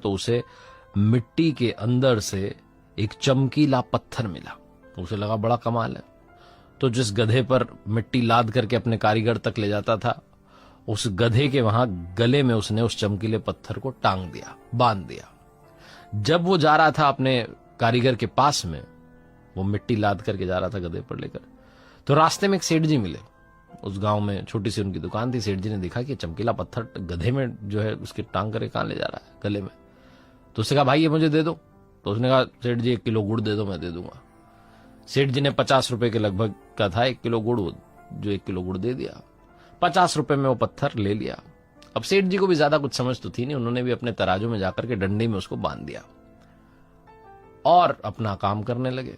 तो उसे मिट्टी के अंदर से एक चमकीला पत्थर मिला। उसे लगा बड़ा कमाल है, तो जिस गधे पर मिट्टी लाद करके अपने कारीगर तक ले जाता था, उस गधे के वहां गले में उसने उस चमकीले पत्थर को टांग दिया, बांध दिया। जब वो जा रहा था अपने कारीगर के पास में, वो मिट्टी लाद करके जा रहा था गधे पर लेकर, तो रास्ते में एक सेठ जी मिले। उस गांव में छोटी सी उनकी दुकान थी। सेठ जी ने देखा कि चमकीला पत्थर गधे में जो है उसकी टांग करके कहां ले जा रहा है, गले में। तो उसने कहा भाई ये मुझे दे दो। तो उसने कहा सेठ जी 1 किलो गुड़ दे दो, मैं दे दूंगा। सेठ जी ने 50 रुपए के लगभग का था 1 किलो गुड़, जो 1 किलो गुड़ दे दिया। 50 रुपए में वो पत्थर ले लिया। अब सेठ जी को भी ज्यादा कुछ समझ तो थी नहीं, उन्होंने भी अपने तराजू में जाकर के डंडे में उसको बांध दिया और अपना काम करने लगे।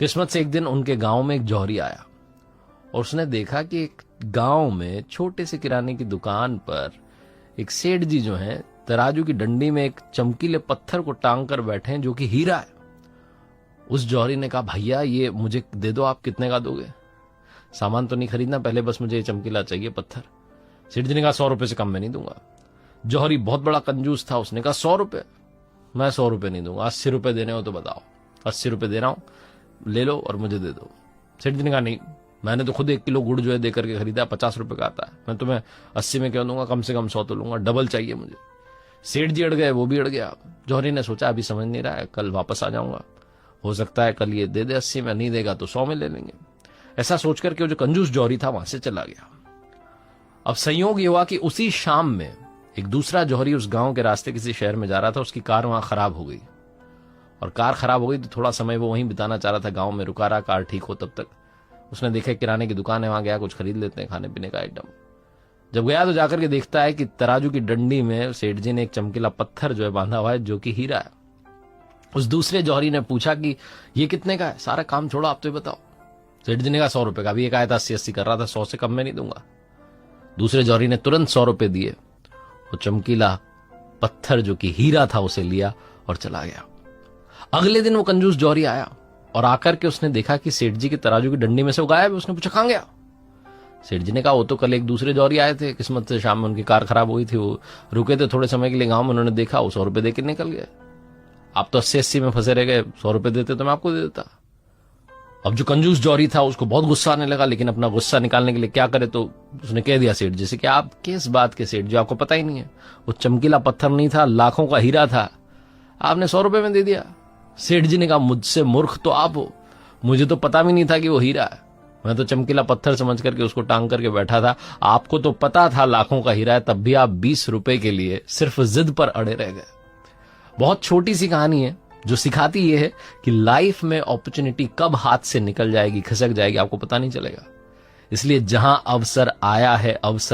किस्मत से एक दिन उनके गांव में एक जौहरी आया और उसने देखा कि एक गांव में छोटे से किराने की दुकान पर एक सेठ जी जो हैं तराजू की डंडी में एक चमकीले पत्थर को टांग कर बैठे हैं जो कि हीरा है। उस जौहरी ने कहा भैया ये मुझे दे दो, आप कितने का दोगे? सामान तो नहीं खरीदना, पहले बस मुझे ये चमकीला चाहिए पत्थर। सेठ जी ने कहा 100 रुपए से कम में नहीं दूंगा। जौहरी बहुत बड़ा कंजूस था, उसने कहा 100 रुपए? मैं 100 रुपए नहीं दूंगा, 80 रुपए देने हो तो बताओ। 80 रुपए दे रहा हूं, ले लो और मुझे दे दो। सेठ जी ने कहा नहीं, मैंने तो खुद 1 किलो गुड़ जो है देकर के खरीदा, 50 रुपए का आता है, मैं तुम्हें 80 में क्यों दूंगा, कम से कम 100 तो लूंगा, डबल चाहिए मुझे। सेठ जी अड़ गए, वो भी अड़ गया। जौहरी ने सोचा अभी समझ नहीं रहा है, कल वापस आ जाऊंगा, हो सकता है कल ये दे दे 80 में, नहीं देगा तो 100 में ले लेंगे। ऐसा सोचकर के जो कंजूस जौहरी था वहां से चला गया। अब संयोग ये हुआ कि उसी शाम में एक दूसरा जौहरी उस गांव के रास्ते किसी शहर में जा रहा था। उसकी कार वहां खराब हो गई और कार खराब हो गई तो थोड़ा समय वो वहीं बिताना चाह रहा था, गांव में रुका रहा कार ठीक हो तब तक। उसने देखा किराने की दुकान है, वहां गया, कुछ खरीद लेते हैं खाने पीने का आइटम। जब गया तो जाकर के देखता है कि तराजू की डंडी में सेठ जी ने एक चमकीला पत्थर जो है बांधा हुआ है जो कि हीरा है। उस दूसरे जौहरी ने पूछा कि ये कितने का है, सारा काम छोड़ो आप तो ये बताओ। सेठ जी ने कहा 100 रुपए का। अभी एक आया था 80-80 कर रहा था, 100 से कम में नहीं दूंगा। दूसरे जौहरी ने तुरंत 100 रुपए दिए, वो चमकीला पत्थर जो कि हीरा था उसे लिया और चला गया। अगले दिन वो कंजूस जौहरी आया और आकर के उसने देखा कि सेठ जी के तराजू की डंडी में से वो गायब है। उसने पूछा कहां गया? सेठ जी ने कहा वो तो कल एक दूसरे जौहरी आए थे, किस्मत से शाम में उनकी कार खराब हुई थी, वो रुके थे थोड़े समय के लिए गांव में, उन्होंने देखा, वो 100 रुपए देकर निकल गए। आप तो 80-80 में फंसे रह गए, 100 रुपए देते तो मैं आपको दे देता। अब जो कंजूस जौहरी था उसको बहुत गुस्सा आने लगा, लेकिन अपना गुस्सा निकालने के लिए क्या करे तो उसने कह दिया सेठ जी से कि आप किस बात के सेठ जी, आपको पता ही नहीं है, वो चमकीला पत्थर नहीं था, लाखों का हीरा था, आपने 100 रुपए में दे दिया। सेठ जी ने कहा मुझसे मूर्ख तो आप हो, मुझे तो पता भी नहीं था कि वो हीरा है, मैं तो चमकीला पत्थर समझ करके उसको टांग करके बैठा था। आपको तो पता था लाखों का हीरा है, तब भी आप 20 रुपए के लिए सिर्फ जिद पर अड़े रह गए। बहुत छोटी सी कहानी है जो सिखाती ये है कि लाइफ में अपॉर्चुनिटी कब हाथ से निकल जाएगी, खिसक जाएगी, आपको पता नहीं चलेगा। इसलिए जहां अवसर आया है, अवसर